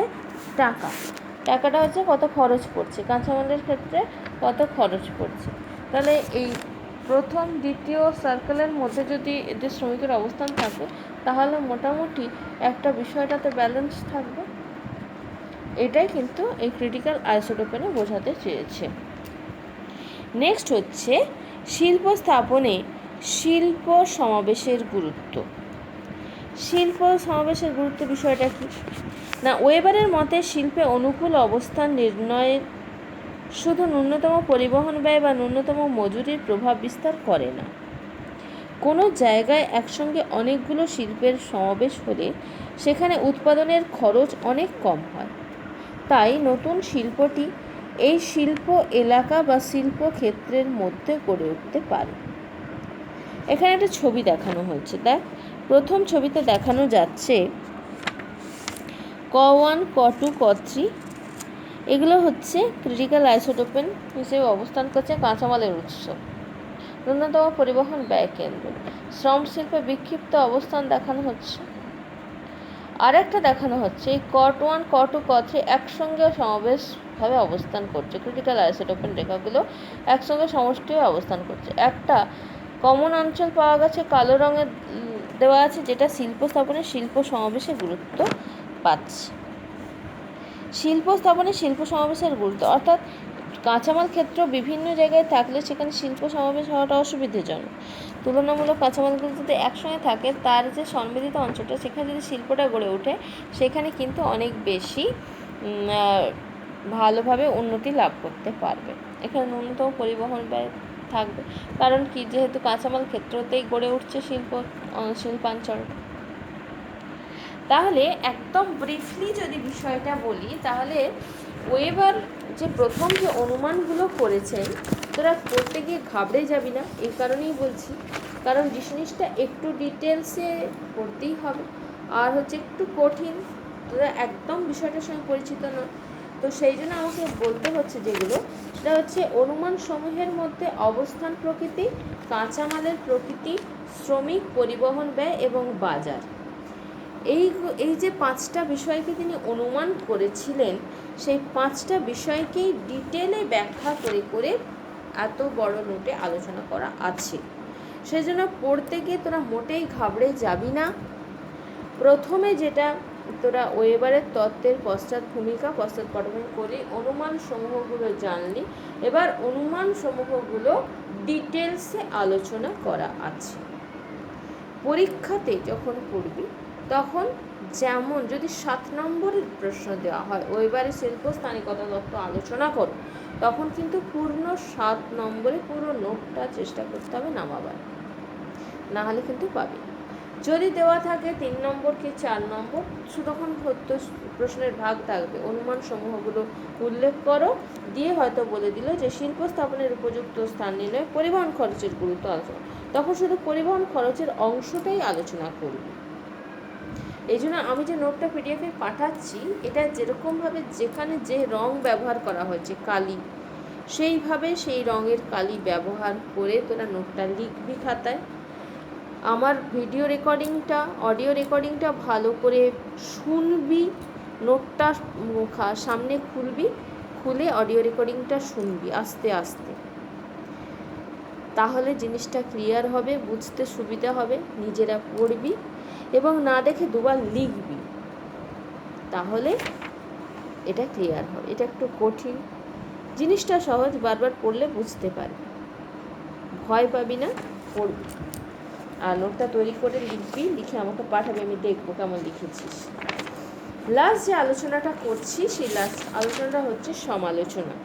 টাকাটা হচ্ছে কত খরচ পড়ছে, কাঁচামালের ক্ষেত্রে কত খরচ পড়ছে। তাহলে এই প্রথম দ্বিতীয় সার্কেলের মধ্যে যদি এদের শ্রমিকের অবস্থান থাকে, তাহলে মোটামুটি একটা বিষয়টাতে ব্যালেন্স থাকবে। এটাই কিন্তু এই ক্রিটিক্যাল আইসোটোপেনে বোঝাতে চেয়েছে। নেক্সট হচ্ছে শিল্প স্থাপনে শিল্প সমাবেশের গুরুত্ব। শিল্প সমাবেশের গুরুত্ব বিষয়টা কি না, ওয়েবারের মতে শিল্পে অনুকূল অবস্থান নির্ণয়ের শুধু ন্যূনতম পরিবহন ব্যয় বা ন্যূনতম মজুরির প্রভাব বিস্তার করে না। কোনো জায়গায় একসঙ্গে অনেকগুলো শিল্পের সমাবেশ হলে সেখানে উৎপাদনের খরচ অনেক কম হয়। তাই নতুন শিল্পটি এই শিল্প এলাকা বা শিল্প ক্ষেত্রের মধ্যে গড়ে উঠতে পারে। এখানে একটা ছবি দেখানো হয়েছে, দেখ প্রথম ছবিতে দেখানো যাচ্ছে ক1 ক2 ক3, এগুলো হচ্ছে ক্রিটিক্যাল আইসোটোপেন হিসেবে অবস্থান করছে কাঁচামালের উৎস, ন্যূনতম পরিবহন ব্যয় কেন্দ্র। শ্রম শিল্পে বিক্ষিপ্ত অবস্থান দেখানো হচ্ছে। আরেকটা দেখানো হচ্ছে ক1 ক2 ক3 একসঙ্গে সমাবেশভাবে অবস্থান করছে, ক্রিটিক্যাল আইসোটোপেন রেখাগুলো একসঙ্গে সমষ্টি অবস্থান করছে। একটা কমন অঞ্চল পাওয়া গেছে, কালো রঙের দেওয়া আছে, যেটা শিল্প স্থাপনে শিল্প সমাবেশে গুরুত্ব পাচ্ছে। শিল্প স্থাপনে শিল্প সমাবেশের গুরুত্ব, অর্থাৎ কাঁচামাল ক্ষেত্র বিভিন্ন জায়গায় থাকলে সেখানে শিল্প সমাবেশ হওয়াটা অসুবিধাজনক। তুলনামূলক কাঁচামালগুলো যদি একসঙ্গে থাকে, তার যে সম্মিলিত অঞ্চলটা, সেখানে যদি শিল্পটা গড়ে ওঠে, সেখানে কিন্তু অনেক বেশি ভালোভাবে উন্নতি লাভ করতে পারবে। এখানে ন্যূনতম পরিবহন ব্যয় থাকবে, কারণ কি, যেহেতু কাঁচামাল ক্ষেত্রতেই গড়ে উঠছে শিল্পাঞ্চল। তাহলে একদম ব্রিফলি যদি বিষয়টা বলি, তাহলে ওয়েবার যে প্রথম যে অনুমানগুলো করেছেন, তোরা করতে গিয়ে ঘাবড়ে যাবি না, এই কারণেই বলছি, কারণ জিনিসটা একটু ডিটেলসে করতেই হবে, আর হচ্ছে একটু কঠিন, তোরা একদম বিষয়টার সঙ্গে পরিচিত না, তো সেই জন্য আমাকে বলতে হচ্ছে যেগুলো, সেটা হচ্ছে অনুমান সমূহের মধ্যে অবস্থান প্রকৃতি, কাঁচামালের প্রকৃতি, শ্রমিক, পরিবহন ব্যয় এবং বাজার। এই যে 5টা বিষয়কে তিনি অনুমান করেছিলেন, সেই 5টা বিষয়কেই ডিটেলে ব্যাখ্যা করে করে এত বড় নোটে আলোচনা করা আছে। সেজন্য পড়তে গিয়ে তোরা মোটেই ঘাবড়ে যাবি না। প্রথমে যেটা তোরা ওয়েবারের তত্ত্বের পশ্চাৎপটমান করে অনুমান সমূহগুলো জানলি, এবার অনুমান সমূহগুলো ডিটেলসে আলোচনা করা আছে। পরীক্ষাতে যখন পড়বি তখন যেমন যদি 7 নম্বরের প্রশ্ন দেওয়া হয় ওয়েবারের শিল্পস্থানিকতা তত্ত্ব আলোচনা করো, তখন কিন্তু পূর্ণ 7 নম্বরে পুরো নোটটা চেষ্টা করতে হবে নামাবার, না হলে কিন্তু পাবি। যদি দেওয়া থাকে 3 নম্বর কি 4 নম্বর, তখন হয়তো প্রশ্নের ভাগ থাকবে অনুমান সমূহগুলো উল্লেখ করো, দিয়ে হয়তো বলে দিল যে শিল্প স্থাপনের উপযুক্ত স্থান নির্ণয়, পরিবহন খরচের গুরুত্ব আলোচনা, তখন শুধু পরিবহন খরচের অংশটাই আলোচনা করবে। এই জন্য আমি যে নোটটা পিডিএফে পাঠাচ্ছি, এটা যেরকমভাবে যেখানে যে রং ব্যবহার করা হয়েছে কালি, সেইভাবে সেই রঙের কালি ব্যবহার করে তোরা নোটটা লিখবি খাতায়। আমার ভিডিও রেকর্ডিংটা, অডিও রেকর্ডিংটা ভালো করে শুনবি, নোটটা সামনে খুলবি, খুলে অডিও রেকর্ডিংটা শুনবি আস্তে আস্তে, তাহলে জিনিসটা ক্লিয়ার হবে, বুঝতে সুবিধা হবে। নিজেরা পড়বি এবং না দেখে দুবার লিখবি, তাহলে এটা ক্লিয়ার হবে। এটা একটু কঠিন, জিনিসটা সহজ, বারবার পড়লে বুঝতে পারবি, ভয় পাবি না, পড়বি। আর নোটটা তৈরি করে লিখবি, লিখে আমাকে পাঠাবি, আমি দেখবো কেমন লিখেছিস। লাস্ট যে আলোচনাটা করছি, সেই লাস্ট আলোচনাটা হচ্ছে সমালোচনা।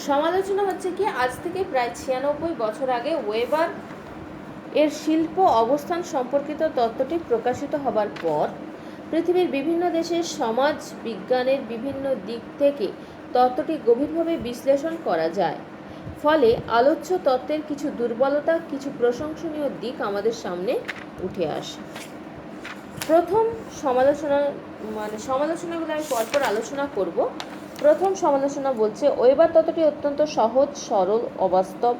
সমালোচনা হচ্ছে কি, আজ থেকে প্রায় 96 বছর আগে ওয়েবার এর শিল্প অবস্থান সম্পর্কিত তত্ত্বটি প্রকাশিত হবার পর পৃথিবীর বিভিন্ন দেশের সমাজ বিজ্ঞানের বিভিন্ন দিক থেকে তত্ত্বটি গভীরভাবে বিশ্লেষণ করা যায়। ফলে আলোচ্য তত্ত্বের কিছু দুর্বলতা, কিছু প্রশংসনীয় দিক আমাদের সামনে উঠে আসে। প্রথম সমালোচনাগুলো আমি পরপর আলোচনা করব। প্রথম সমালোচনা বলছে, ওয়েবার তত্ত্বটি অত্যন্ত সহজ, সরল, অবাস্তব।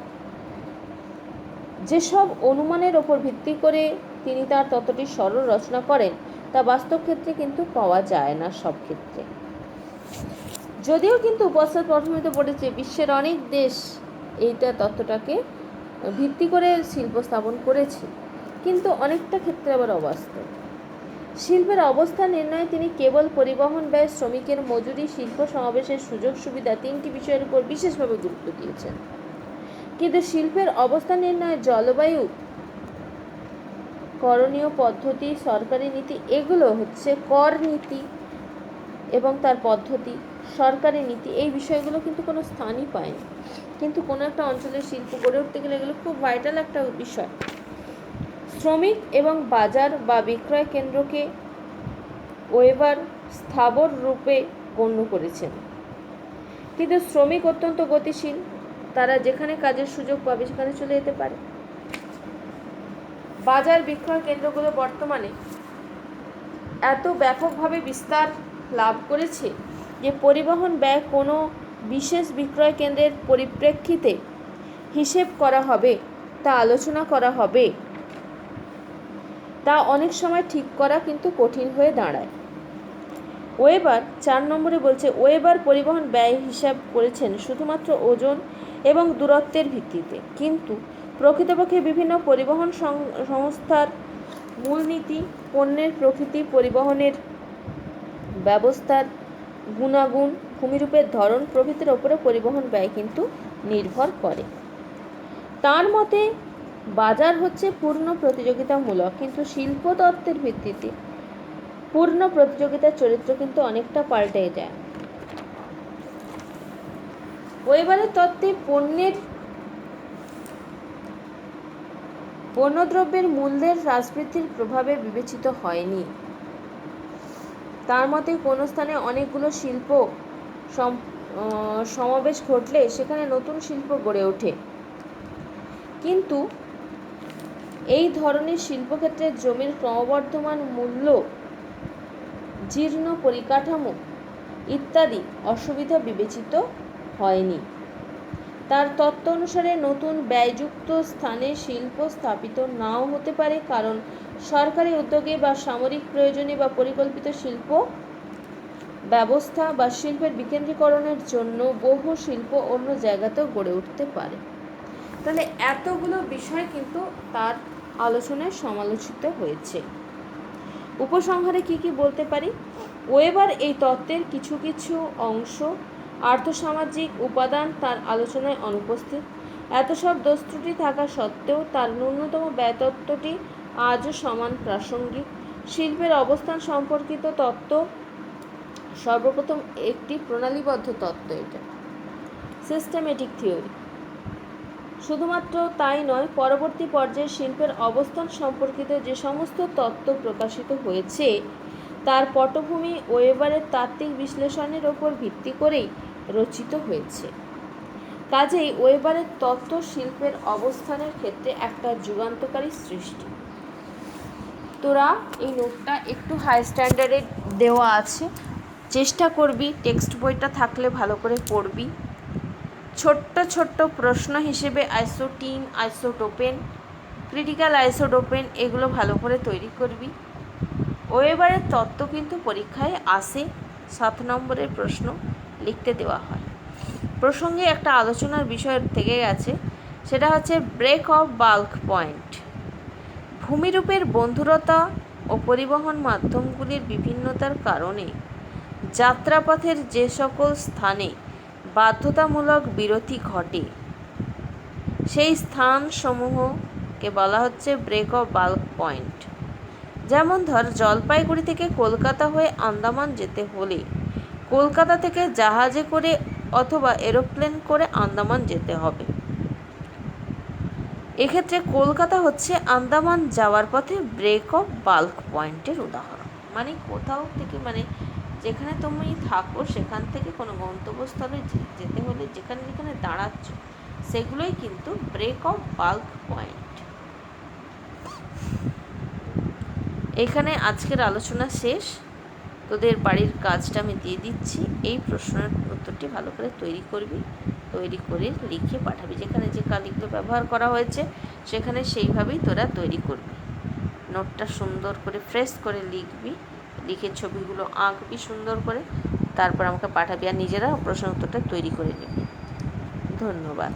যেসব অনুমানের ওপর ভিত্তি করে তিনি তার তত্ত্বটি সরল রচনা করেন, তা বাস্তব ক্ষেত্রে কিন্তু পাওয়া যায় না সব ক্ষেত্রে। যদিও কিন্তু পশ্চাৎপটভূমিতে পড়েছে বিশ্বের অনেক দেশ এইটা তত্ত্বটাকে ভিত্তি করে শিল্প স্থাপন করেছে, কিন্তু অনেকটা ক্ষেত্রে আবার অবাস্তব। শিল্পের অবস্থান নির্ণয়ে তিনি কেবল পরিবহন ব্যয়, শ্রমিকের মজুরি, শিল্প সমাবেশের সুযোগ সুবিধা, 3টি বিষয়ের উপর বিশেষভাবে গুরুত্ব দিয়েছেন। কিন্তু শিল্পের অবস্থান নির্ণয়ে জলবায়ু, করণীয় পদ্ধতি, সরকারি নীতি, এগুলো হচ্ছে কর নীতি এবং তার পদ্ধতি, সরকারি নীতি, এই বিষয়গুলো কিন্তু কোনো স্থানই পায়নি। কিন্তু কোনো একটা অঞ্চলের শিল্প গড়ে উঠতে গেলে এগুলো খুব ভাইটাল একটা বিষয়। শ্রমিক এবং বাজার বা বিক্রয় কেন্দ্রকে ওয়েবার স্থাবর রূপে গণ্য করেছেন। কিন্তু শ্রমিক অত্যন্ত গতিশীল, তারা যেখানে কাজের সুযোগ পাবে সেখানে চলে যেতে পারে। বাজার বিক্রয় কেন্দ্রগুলো বর্তমানে এত ব্যাপকভাবে বিস্তার লাভ করেছে যে পরিবহন ব্যয় কোনো বিশেষ বিক্রয় কেন্দ্রের পরিপ্রেক্ষিতে হিসেব করা হবে, তা আলোচনা করা হবে, তা অনেক সময় ঠিক করা কিন্তু কঠিন হয়ে দাঁড়ায়। ওয়েবার 4 নম্বরে বলছে, ওয়েবার পরিবহন ব্যয় হিসাব করেছেন শুধুমাত্র ওজন এবং দূরত্বের ভিত্তিতে, কিন্তু প্রকৃতপক্ষে বিভিন্ন পরিবহন সংস্থার মূলনীতি, পণ্যের প্রকৃতি, পরিবহনের ব্যবস্থার গুণাগুণ, ভূমিরূপের ধরন প্রভৃতির ওপরে পরিবহন ব্যয় কিন্তু নির্ভর করে। তার মতে বাজার হচ্ছে পূর্ণ প্রতিযোগিতামূলক, কিন্তু শিল্প তত্ত্বের ভিত্তিতে পূর্ণ প্রতিযোগিতার চরিত্র কিন্তু অনেকটা পাল্টে যায়। ওয়েবারের তত্ত্বে পণ্যদ্রব্যের মূল্যের হ্রাসবৃদ্ধির প্রভাবে বিবেচিত হয়নি। তার মতে কোনো স্থানে অনেকগুলো শিল্প সমাবেশ ঘটলে সেখানে নতুন শিল্প গড়ে ওঠে। কিন্তু এই ধরনের শিল্পক্ষেত্রে জমির ক্রমবর্ধমান মূল্য, জীর্ণ পরিকাঠামো ইত্যাদি অসুবিধা বিবেচিত হয়নি। তার তত্ত্ব অনুসারে নতুন ব্যয়যুক্ত স্থানে শিল্প স্থাপিত নাও হতে পারে, কারণ সরকারি উদ্যোগে বা সামরিক প্রয়োজনে বা পরিকল্পিত শিল্প ব্যবস্থা বা শিল্পের বিকেন্দ্রীকরণের জন্য বহু শিল্প অন্য জায়গাতেও গড়ে উঠতে পারে। তাহলে এতগুলো বিষয় কিন্তু তার আলোচনায় সমালোচিত হয়েছে। উপসংহারে কি কি বলতে পারি? ওয়েবার এই তত্ত্বের কিছু কিছু অংশ, আর্থসামাজিক উপাদান তার আলোচনায় অনুপস্থিত। এত সব দোষ ত্রুটি থাকা সত্ত্বেও তার ন্যূনতম ব্যয়তত্ত্বটি আজও সমান প্রাসঙ্গিক। শিল্পের অবস্থান সম্পর্কিত তত্ত্ব সর্বপ্রথম একটি প্রণালীবদ্ধ তত্ত্ব, এটা সিস্টেমেটিক থিওরি। শুধুমাত্র তাই নয়, পরবর্তী পর্যায়ে শিল্পের অবস্থান সম্পর্কিত যে সমস্ত তত্ত্ব প্রকাশিত হয়েছে তার পটভূমি ওয়েবারের তাত্ত্বিক বিশ্লেষণের ওপর ভিত্তি করেই রচিত হয়েছে। কাজেই ওয়েবারের তত্ত্ব শিল্পের অবস্থানের ক্ষেত্রে একটা যুগান্তকারী সৃষ্টি। তোরা এই নোটটা একটু হাই স্ট্যান্ডার্ডে দেওয়া আছে, চেষ্টা করবি টেক্সট বইটা থাকলে ভালো করে পড়বি। ছোট্ট ছোট্ট প্রশ্ন হিসেবে আইসোটিন, আইসোটোপেন, ক্রিটিক্যাল আইসোটোপেন এগুলো ভালো করে তৈরি করবি। ওয়েবারের তত্ত্ব কিন্তু পরীক্ষায় আসে, 7 নম্বরের প্রশ্ন লিখতে দেওয়া হয়। প্রসঙ্গে একটা আলোচনার বিষয় থেকে গেছে, সেটা হচ্ছে ব্রেক অফ বাল্ক পয়েন্ট। ভূমিরূপের বন্ধুরতা ও পরিবহন মাধ্যমগুলির বিভিন্নতার কারণে যাত্রাপথের যে সকল স্থানে বাধ্যতামূলক বিরতি ঘটে সেই স্থানসমূহকে বলা হচ্ছে ব্রেক অফ বাল্ক পয়েন্ট। যেমন ধর, জলপাইগুড়ি থেকে কলকাতা হয়ে আন্দামান যেতে হলে কলকাতা থেকে জাহাজে করে অথবা এরোপ্লেন করে আন্দামান যেতে হবে। এক্ষেত্রে কলকাতা হচ্ছে আন্দামান যাওয়ার পথে ব্রেক অফ বাল্ক পয়েন্টের উদাহরণ। মানে কোথাও থেকে, মানে যেখানে তুমি থাকো সেখান থেকে কোনো গন্তব্যস্থলে যেতে হলে যেখানে যেখানে দাঁড়াচ্ছ সেগুলোই কিন্তু ব্রেক অফ বাল্ক পয়েন্ট। এখানে আজকের আলোচনা শেষ। তোদের বাড়ির কাজটা আমি দিয়ে দিচ্ছি। এই প্রশ্নের উত্তরটি ভালো করে তৈরি করবি, তৈরি করে লিখে পাঠাবি। যেখানে যে কালিগুলো ব্যবহার করা হয়েছে সেখানে সেইভাবেই তোরা তৈরি করবি। নোটটা সুন্দর করে ফ্রেশ করে লিখবি, লিখে ছবিগুলো আঁকবি সুন্দর করে, তারপর আমাকে পাঠাবি আর নিজেরা প্রশ্ন উত্তরটা তৈরি করে নিবি। ধন্যবাদ।